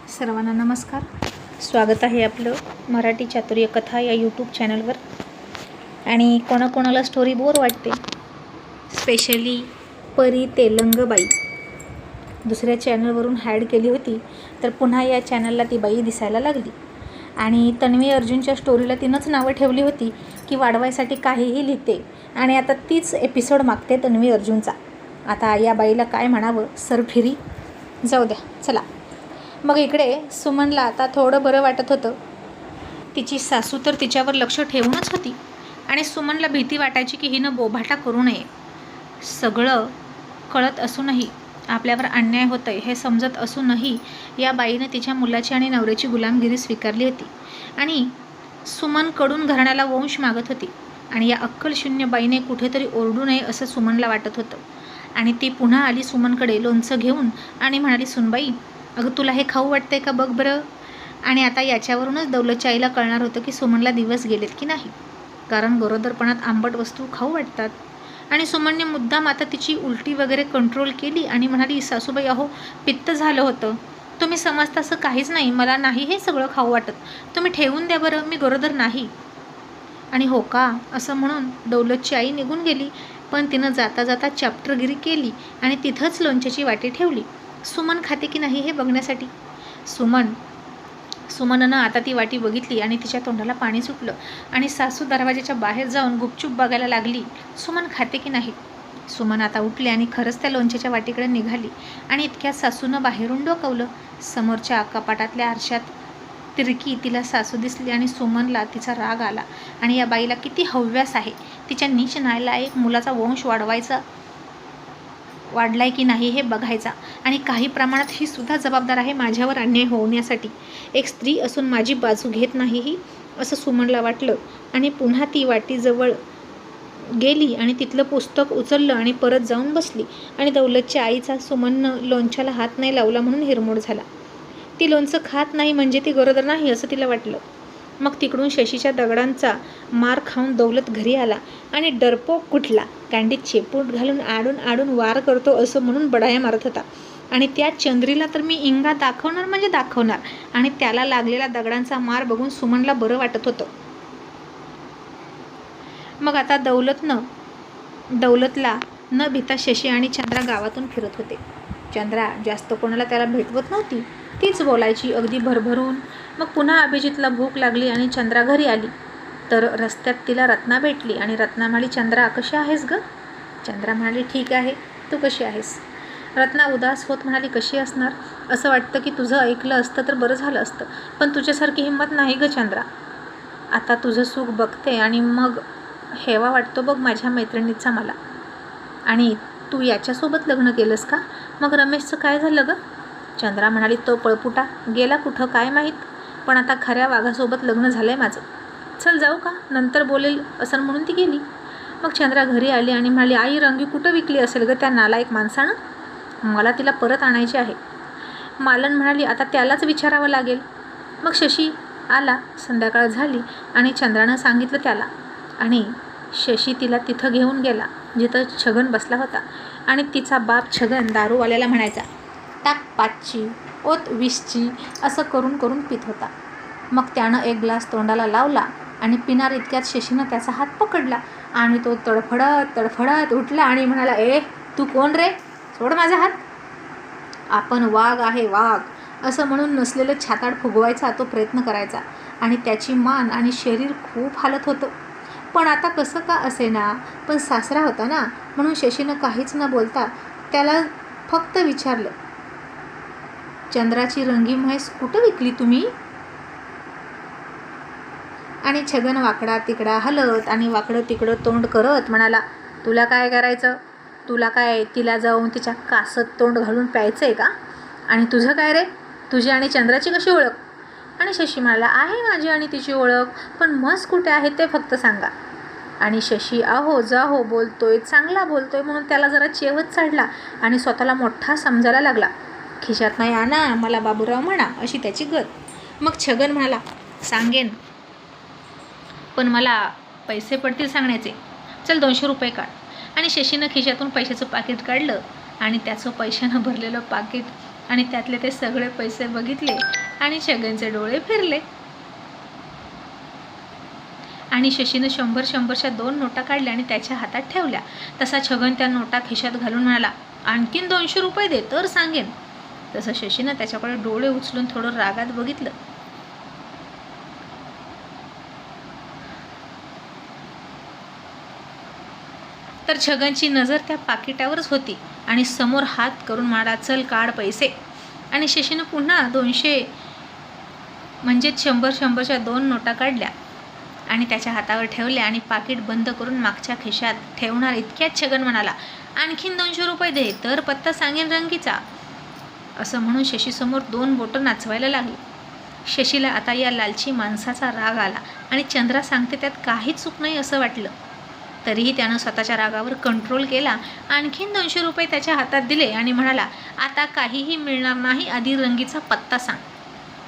सर्वांना नमस्कार. स्वागत आहे आपलं मराठी चातुर्य कथा या यूट्यूब चॅनलवर. आणि कोणाकोणाला स्टोरी बोर वाटते, स्पेशली परी तेलंगबाई दुसऱ्या चॅनलवरून हॅड केली होती, तर पुन्हा या चॅनलला ती बाई दिसायला लागली. आणि तन्वी अर्जुनच्या स्टोरीला तिनंच नावं ठेवली होती की वाढवायसाठी काहीही लिहिते, आणि आता तीच एपिसोड मागते तन्वी अर्जुनचा. आता या बाईला काय म्हणावं, सरफिरी जाऊ द्या, चला. मग इकडे सुमनला आता थोडं बरं वाटत होतं. तिची सासू तर तिच्यावर लक्ष ठेवूनच होती, आणि सुमनला भीती वाटायची की हिनं बोभाटा करू नये. सगळं कळत असूनही, आपल्यावर अन्याय होतं आहे हे समजत असूनही, या बाईनं तिच्या मुलाची आणि नवऱ्याची गुलामगिरी स्वीकारली होती, आणि सुमनकडून घराण्याला वंश मागत होती. आणि या अक्कलशून्य बाईने कुठेतरी ओरडू नये असं सुमनला वाटत होतं. आणि ती पुन्हा आली सुमनकडे लोणचं घेऊन आणि म्हणाली, सुनबाई, अगं तुला हे खाऊ वाटतंय का, बघ बरं. आणि आता याच्यावरूनच दौलतच्या आईला कळणार होतं की सुमनला दिवस गेलेत की नाही, कारण गरोदरपणात आंबट वस्तू खाऊ वाटतात. आणि सुमनने मुद्दाम आता तिची उलटी वगैरे कंट्रोल केली आणि म्हणाली, सासूबाई, अहो पित्त झालं होतं, तुम्ही समजता असं काहीच नाही, मला नाही हे सगळं खाऊ वाटत, तुम्ही ठेवून द्या बरं, मी गरोदर नाही. आणि हो का असं म्हणून दौलतची आई निघून गेली. पण तिनं जाता जाता चॅप्टरगिरी केली आणि तिथंच लोणच्याची वाटी ठेवली, सुमन खाते की नाही हे बघण्यासाठी. सुमननं आता ती वाटी बघितली आणि तिच्या तोंडाला पाणी सुटलं, आणि सासू दरवाजाच्या बाहेर जाऊन गुपचूप बघायला लागली, सुमन खाते की नाही. सुमन आता उठली आणि खरंच त्या लोणच्याच्या वाटीकडे निघाली. आणि इतक्यात सासूनं बाहेरून डोकावलं. समोरच्या कपाटातल्या आरशात तिरकी तिला सासू दिसली, आणि सुमनला तिचा राग आला. आणि या बाईला किती हव्यास आहे तिच्या नीच नालायक मुलाचा वंश वाढलाय की नाही हे बघायचा, आणि काही प्रमाणात ही सुद्धा जबाबदार आहे माझ्यावर अन्याय होण्यासाठी. एक स्त्री असून माझी बाजू घेत नाही ही, असं सुमनला वाटलं. आणि पुन्हा ती वाटीजवळ गेली आणि तिथलं पुस्तक उचललं आणि परत जाऊन बसली. आणि दौलतच्या आईचा सुमननं लोणच्याला हात नाही लावला म्हणून हिरमोड झाला. ती लोणचं खात नाही म्हणजे ती गरोदर नाही असं तिला वाटलं. मग तिकडून शशीच्या दगडांचा मार खाऊन दौलत घरी आला, आणि डरपोक कुठला कांडीत चेपूट घालून आडून आडून वार करतो असं म्हणून बडाया मारत होता. आणि त्या चंद्रीला तर मी इंगा दाखवणार म्हणजे दाखवणार. आणि त्याला लागलेला दगडांचा मार बघून सुमनला बरं वाटत होतं. मग आता दौलतला न भीता शशी आणि चंद्रा गावातून फिरत होते. चंद्रा जास्त कोणाला त्याला भेटवत नव्हती, तीच बोलायची अगदी भरभरून. मग पुन्हा अभिजितला भूक लागली आणि चंद्रा घरी आली, तर रस्त्यात तिला रत्ना भेटली. आणि रत्ना म्हणाली, चंद्रा कशी आहेस गं. चंद्रा म्हणाली, ठीक आहे, तू कशी आहेस. रत्ना उदास होत म्हणाली, कशी असणार, असं वाटतं की तुझं ऐकलं असतं तर बरं झालं असतं, पण तुझ्यासारखी हिंमत नाही गं चंद्रा. आता तुझं सुख बघते आणि मग हेवा वाटतो बघ माझ्या मैत्रिणीचा मला. आणि तू याच्यासोबत लग्न केलंस का. मग रमेशचं काय झालं गं. चंद्रा म्हणाली, तो पळपुटा गेला कुठं काय माहीत, पण आता खऱ्या वाघासोबत लग्न झालं आहे माझं. चल जाऊ का, नंतर बोलेल असं म्हणून ती गेली. मग चंद्रा घरी आली आणि म्हणाली, आई रंगी कुठं विकली असेल गं त्या नालायक माणसानं, मला तिला परत आणायची आहे. मालन म्हणाली, आता त्यालाच विचारावं लागेल. मग शशी आला. संध्याकाळ झाली आणि चंद्रानं सांगितलं त्याला, आणि शशी तिला तिथं घेऊन गेला जिथं छगन बसला होता. आणि तिचा बाप छगन दारूवाल्याला म्हणायचा, टाक 5ची ओत 20ची असं करून करून पित होता. मग त्यानं एक ग्लास तोंडाला लावला आणि पिणार इतक्यात शशीनं त्याचा हात पकडला, आणि तो तडफडत उठला आणि म्हणाला, ए तू कोण रे, सोड माझा हात. आपण वाघ आहे वाघ असं म्हणून नसलेलं छाताड फुगवायचा तो प्रयत्न करायचा, आणि त्याची मान आणि शरीर खूप हालत होतं. पण आता कसं का असेना, पण सासरा होता ना, म्हणून शशीनं काहीच न बोलता त्याला फक्त विचारलं, चंद्राची रंगी म्हैस कुठं विकली तुम्ही. आणि छगन वाकडा तिकडा हलत आणि वाकडं तिकडं तोंड करत म्हणाला, तुला काय करायचं, तुला काय तिला जाऊन तिच्या कासत तोंड घालून प्यायचं आहे का. आणि तुझं काय रे, तुझी आणि चंद्राची कशी ओळख. आणि शशी म्हणाला, आहे माझी आणि तिची ओळख, पण म्हस कुठे आहे ते फक्त सांगा. आणि शशी आहो जाहो बोलतोय, चांगला बोलतोय म्हणून त्याला जरा चेवत चढला आणि स्वतःला मोठा समजायला लागला. खिशात नाही आणा, मला बाबूराव म्हणा, अशी त्याची गत. मग छगन म्हणाला, सांगेन, पण मला पैसे पडतील सांगण्याचे, चल 200 रुपये काढ. आणि शशीनं खिशातून पैशाचं पाकिट काढलं आणि त्याचं पैशानं भरलेलं पाकिट आणि त्यातले ते सगळे पैसे बघितले आणि छगनचे डोळे फिरले. आणि शशीनं 100-100च्या 2 नोटा काढल्या आणि त्याच्या हातात ठेवल्या. तसा छगन त्या नोटा खिशात घालून म्हणाला, आणखीन 200 रुपये दे तर सांगेन. तसं शशीनं त्याच्याकडे डोळे उचलून थोडं रागात बघितलं. तर छगनची नजर त्या पाकिटावरच होती आणि समोर हात करून म्हणाला, चल काढ पैसे. आणि शशीनं पुन्हा 200 म्हणजे 100-100च्या 2 नोटा काढल्या आणि त्याच्या हातावर ठेवल्या आणि पाकिट बंद करून मागच्या खिशात ठेवणार इतक्यात छगन म्हणाला, आणखीन 200 रुपये दे तर पत्ता सांगेन रंगीचा. असं म्हणून शशीसमोर 2 बोटं नाचवायला लागली. शशीला आता या लालची माणसाचा राग आला आणि चंद्रा सांगते त्यात काहीच चूक नाही असं वाटलं. तरीही त्यानं स्वतःच्या रागावर कंट्रोल केला. आणखीन 200 रुपये त्याच्या हातात दिले आणि म्हणाला, आता काहीही मिळणार नाही, आधी रंगीचा पत्ता सांग.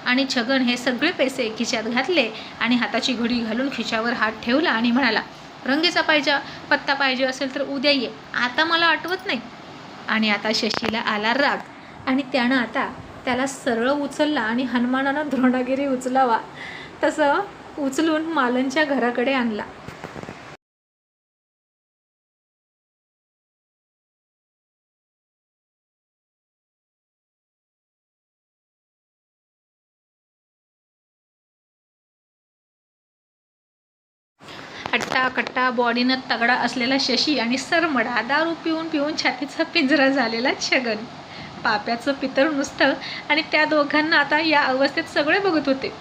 आणि छगन हे सगळे पैसे खिशात घातले आणि हाताची घडी घालून खिशावर हात ठेवला आणि म्हणाला, रंगीचा पत्ता पाहिजे असेल तर उद्या ये, आता मला आठवत नाही. आणि आता शशीला आला राग आणि त्यानं आता त्याला सरळ उचलला आणि हनुमानानं द्रोणागिरी उचलावा तसं उचलून मालनच्या घराकडे आणला. हट्टा बॉडीनं तगडा असलेला शशी आणि सरमडा दारू पिऊन पिऊन छातीचा पिंजरा झालेला छगन, पाप्याचं पितर नुसतं. आणि त्या दोघांना आता या अवस्थेत सगळे बघत होते.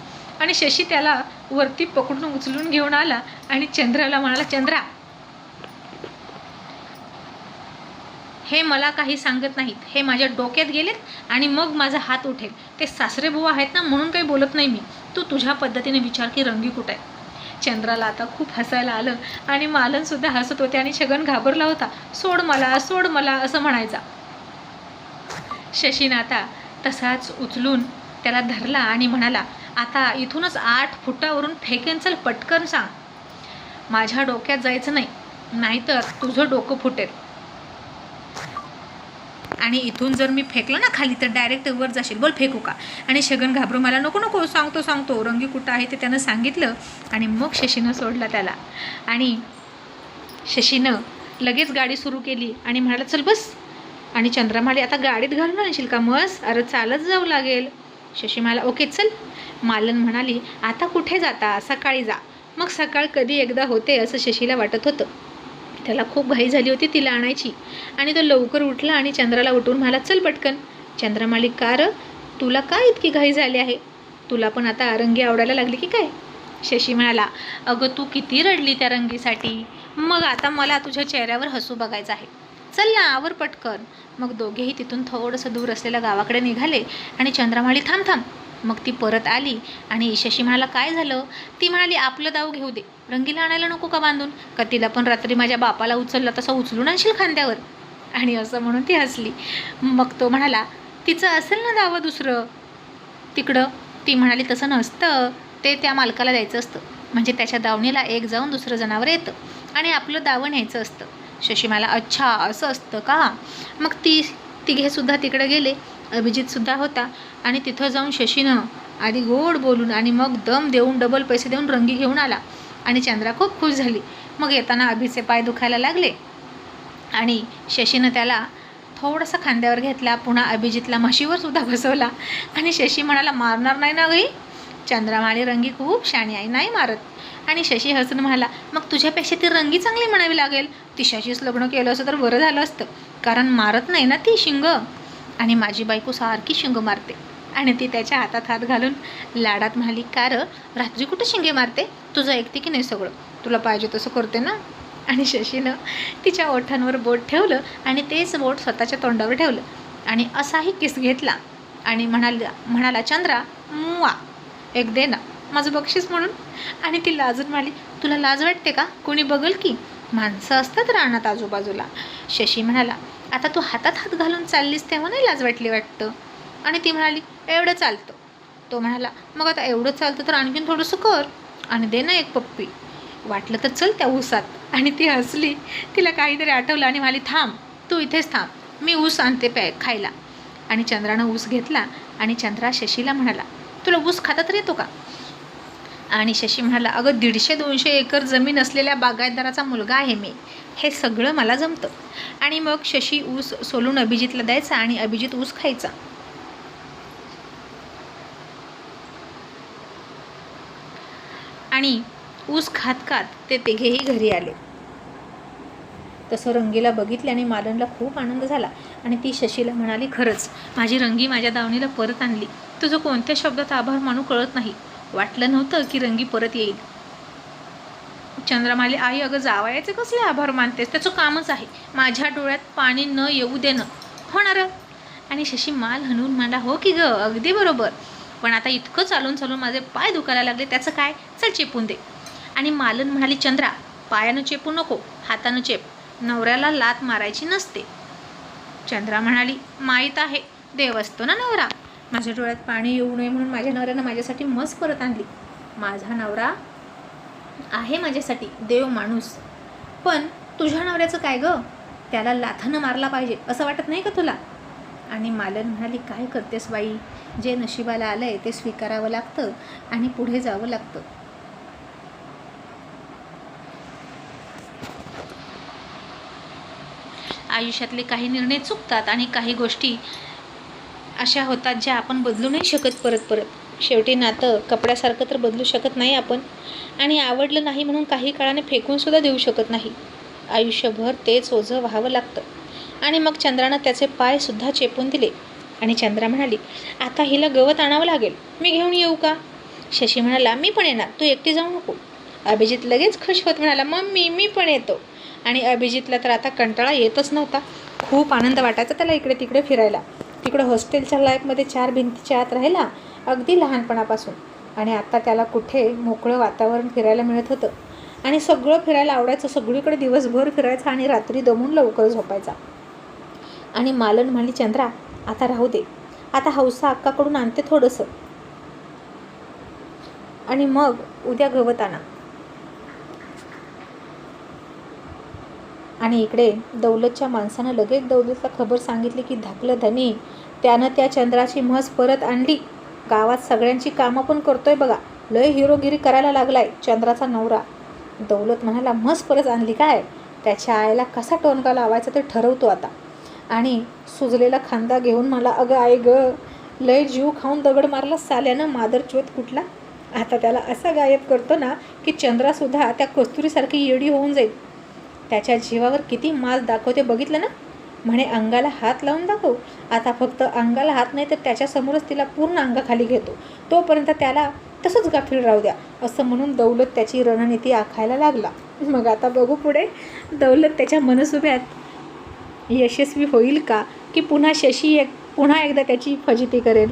आणि शशी त्याला वरती पकडून उचलून घेऊन आला आणि चंद्राला म्हणाला, चंद्रा, हे मला काही सांगत नाहीत, हे माझ्या डोक्यात गेलेत आणि मग माझा हात उठेल. ते सासरे बुवा आहेत ना म्हणून काही बोलत नाही मी. तू तुझ्या पद्धतीने विचार की रंगी कुठं आहे. चंद्राला आता खूप हसायला आलं आणि मालनसुद्धा हसत होते आणि छगन घाबरला होता. सोड मला असं म्हणायचा. शशीनं आता तसाच उचलून त्याला धरला आणि म्हणाला, आता इथूनच 8 फुटावरून फेकेन, चल पटकन सांग. माझ्या डोक्यात जायचं नाही, नाहीतर तुझं डोकं फुटेल. आणि इथून जर मी फेकलं ना खाली तर डायरेक्ट वर जाशील, बोल फेकू का. आणि छगन घाबरू मला, नको सांगतो रंगी कुठं आहे ते त्यानं सांगितलं. आणि मग शशीनं सोडला त्याला आणि शशीनं लगेच गाडी सुरू केली आणि म्हणाला, चल बस. आणि चंद्रा म्हणाली, आता गाडीत घालून आणशील का मस, अरे चालत जाऊ लागेल. शशी म्हणाला, ओके चल. मालन म्हणाली, आता कुठे जाता, सकाळी जा. मग सकाळ कधी एकदा होते असं शशीला वाटत होतं. त्याला खूप घाई झाली होती तिला आणायची. आणि तो लवकर उठला आणि चंद्राला उठवून म्हणाला, चल पटकन. चंद्रा म्हणाली, का र, तुला काय इतकी घाई झाली आहे, तुला पण आता रंगी आवडायला लागली की काय. शशी म्हणाला, अगं तू किती रडली त्या रंगीसाठी, मग आता मला तुझ्या चेहऱ्यावर हसू बघायचं आहे, चल ना आवर पटकन. मग दोघेही तिथून थोडंसं दूर असलेल्या गावाकडे निघाले. आणि चंद्रा म्हणाली, थांब. मग ती परत आली आणि शशी म्हणाला, काय झालं. ती म्हणाली, आपलं दाव घेऊ दे, रंगीला आणायला नको का बांधून, का तिला पण रात्री माझ्या बापाला उचलला तसा उचलून आणशील खांद्यावर. आणि असं म्हणून ती हसली. मग तो म्हणाला, तिचं असेल ना दावं दुसरं तिकडं. ती म्हणाली, तसं नसतं, ते त्या मालकाला द्यायचं असतं, म्हणजे त्याच्या दावणीला एक जाऊन दुसरं जनावर येतं आणि आपलं दावं न्यायचं असतं. शशी म्हणाला, अच्छा असं असतं का. मग तिघेसुद्धा तिकडे गेले. अभिजितसुद्धा होता आणि तिथं जाऊन शशीनं आधी गोड बोलून आणि मग दम देऊन डबल पैसे देऊन रंगी घेऊन आला. आणि चंद्रा खूप खुश झाली. मग येताना अभिचे पाय दुखायला लागले आणि शशीनं त्याला थोडंसं खांद्यावर घेतला. पुन्हा अभिजितला म्हशीवर सुद्धा बसवला. आणि शशी म्हणाला, मारणार नाही ना गई. चंद्रा म्हणाली, रंगी खूप शाणी आहे, नाही मारत. आणि शशी हसून म्हणाला, मग तुझ्यापेक्षा ती रंगी चांगली म्हणावी लागेल, तिच्याशीच लग्न केलं असं तर बरं झालं असतं, कारण मारत नाही ना ती शिंग. आणि माझी बायको सारखी शिंग मारते. आणि ती त्याच्या हातात हात घालून लाडात म्हणाली, का र, रात्री कुठं शिंगे मारते, तुझं ऐकते की नाही सगळं, तुला पाहिजे तसं करते ना. आणि शशीनं तिच्या ओठांवर बोट ठेवलं आणि तेच बोट स्वतःच्या तोंडावर ठेवलं आणि असाही किस घेतला आणि म्हणाला, चंद्रा मुआ, एक दे ना माझं बक्षीस म्हणून. आणि ती लाजून म्हणाली, तुला लाज वाटते का, कोणी बघल की, माणसं असतात रानात आजूबाजूला. शशी म्हणाला, आता तू हातात हात घालून चाललीस तेव्हा नाही लाज वाटली वाटतं. आणि ती म्हणाली, एवढं चालतं. तो म्हणाला, मग आता एवढं चालतं तर आणखीन थोडंसं कर आणि दे ना एक पप्पी, वाटलं तर चल त्या ऊसात. आणि ती हसली, तिला काहीतरी आठवलं आणि म्हणाली, थांब तू इथेच थांब, मी ऊस आणते खायला. आणि चंद्रानं ऊस घेतला आणि चंद्रा शशीला म्हणाला, तुला ऊस खाता तर येतो का? आणि शशी म्हणाला, अगं 150-200 एकर जमीन असलेल्या बागायतदाराचा मुलगा आहे मी, हे सगळं मला जमतं. आणि मग शशी ऊस सोलून अभिजितला द्यायचा आणि अभिजित ऊस खायचा. आणि ऊस खात खात ते तिघेही घरी आले. तसं रंगीला बघितले आणि मालनला खूप आनंद झाला आणि ती शशीला म्हणाली, खरंच माझी रंगी माझ्या दावणीला परत आणली. तुझं कोणत्या शब्दात आभार मानू कळत नाही. वाटलं नव्हतं की रंगी परत येईल. चंद्रा म्हणाली, आई अगं जावयाचे कसले आभार मानतेस, त्याचं कामच आहे माझ्या डोळ्यात पाणी न येऊ देणं. होणार. आणि शशी माल हणून म्हणाला, हो की ग, अगदी बरोबर, पण आता इतकं चालून चालून माझे पाय दुखायला लागले, त्याचं काय, चल चेपून दे. आणि मालन म्हणाली, चंद्रा पायानं चेपू नको, हातानं चेप, नवऱ्याला लात मारायची नसते. चंद्रा म्हणाली, माहीत आहे, देव असतो ना नवरा. माझ्या डोळ्यात पाणी येऊ नये म्हणून माझ्या नवऱ्यानं माझ्यासाठी मस परत आणली. माझा नवरा आहे माझ्यासाठी देव माणूस. पण तुझ्या नवऱ्याचं काय ग, त्याला लाथानं मारला पाहिजे असं वाटत नाही का तुला? आणि मालन म्हणाली, काय करतेस बाई, जे नशिबाला आलंय ते स्वीकारावं लागतं आणि पुढे जावं लागतं. आयुष्यातले काही निर्णय चुकतात आणि काही गोष्टी अशा होतात ज्या आपण बदलू नाही शकत परत. शेवटी नातं कपड्यासारखं तर बदलू शकत नाही आपण, आणि आवडलं नाही म्हणून काही काळाने फेकूनसुद्धा देऊ शकत नाही. आयुष्यभर तेच ओझं व्हावं लागतं. आणि मग चंद्रानं त्याचे पायसुद्धा चेपून दिले. आणि चंद्रा म्हणाली, आता हिला गवत आणावं लागेल, मी घेऊन येऊ का? शशी म्हणाला, मी पण येणार, तू एकटी जाऊ नको. अभिजित लगेच खुश होत म्हणाला, मम्मी मी पण येतो. आणि अभिजितला तर आता कंटाळा येतच नव्हता. खूप आनंद वाटायचा त्याला इकडे तिकडे फिरायला. तिकडं हॉस्टेलच्या लाईफमध्ये 4 भिंतीच्या आत राहिला अगदी लहानपणापासून, आणि आता त्याला कुठे मोकळं वातावरण फिरायला मिळत होतं. आणि सगळं फिरायला आवडायचं, सगळीकडे दिवसभर फिरायचा आणि रात्री दमून लवकर झोपायचा. आणि मालन म्हणाली, चंद्रा आता राहू दे, आता हौसा अक्काकडून आणते थोडंसं, आणि मग उद्या गवत आणा. आणि इकडे दौलतच्या माणसानं लगेच दौलतला खबर सांगितली की धाकलं धनी त्यानं त्या चंद्राची म्हस परत आणली. गावात सगळ्यांची कामं पण करतोय बघा, लय हिरोगिरी करायला लागलाय चंद्राचा नवरा. दौलत म्हणाला, म्हस परत आणली काय, त्याच्या आईला कसा टोनका लावायचा ते ठरवतो आता. आणि सुजलेला खांदा घेऊन मला, अगं आई ग, लय जीव खाऊन दगड मारला साल्यानं मादरचोत कुठला. आता त्याला असा गायब करतो ना की चंद्रासुद्धा त्या कस्तुरीसारखी येडी होऊन जाईल. त्याच्या जीवावर किती माज दाखवते बघितलं ना, म्हणे अंगाला हात लावून दाखव. आता फक्त अंगाला हात नाही तर त्याच्यासमोरच तिला पूर्ण अंगाखाली घेतो, तोपर्यंत त्याला तसंच गाफील राहू द्या, असं म्हणून दौलत त्याची रणनीती आखायला लागला. मग आता बघू पुढे दौलत त्याच्या मनसुब्यात यशस्वी होईल का, की पुन्हा शशी पुन्हा एकदा त्याची फजिती करेल.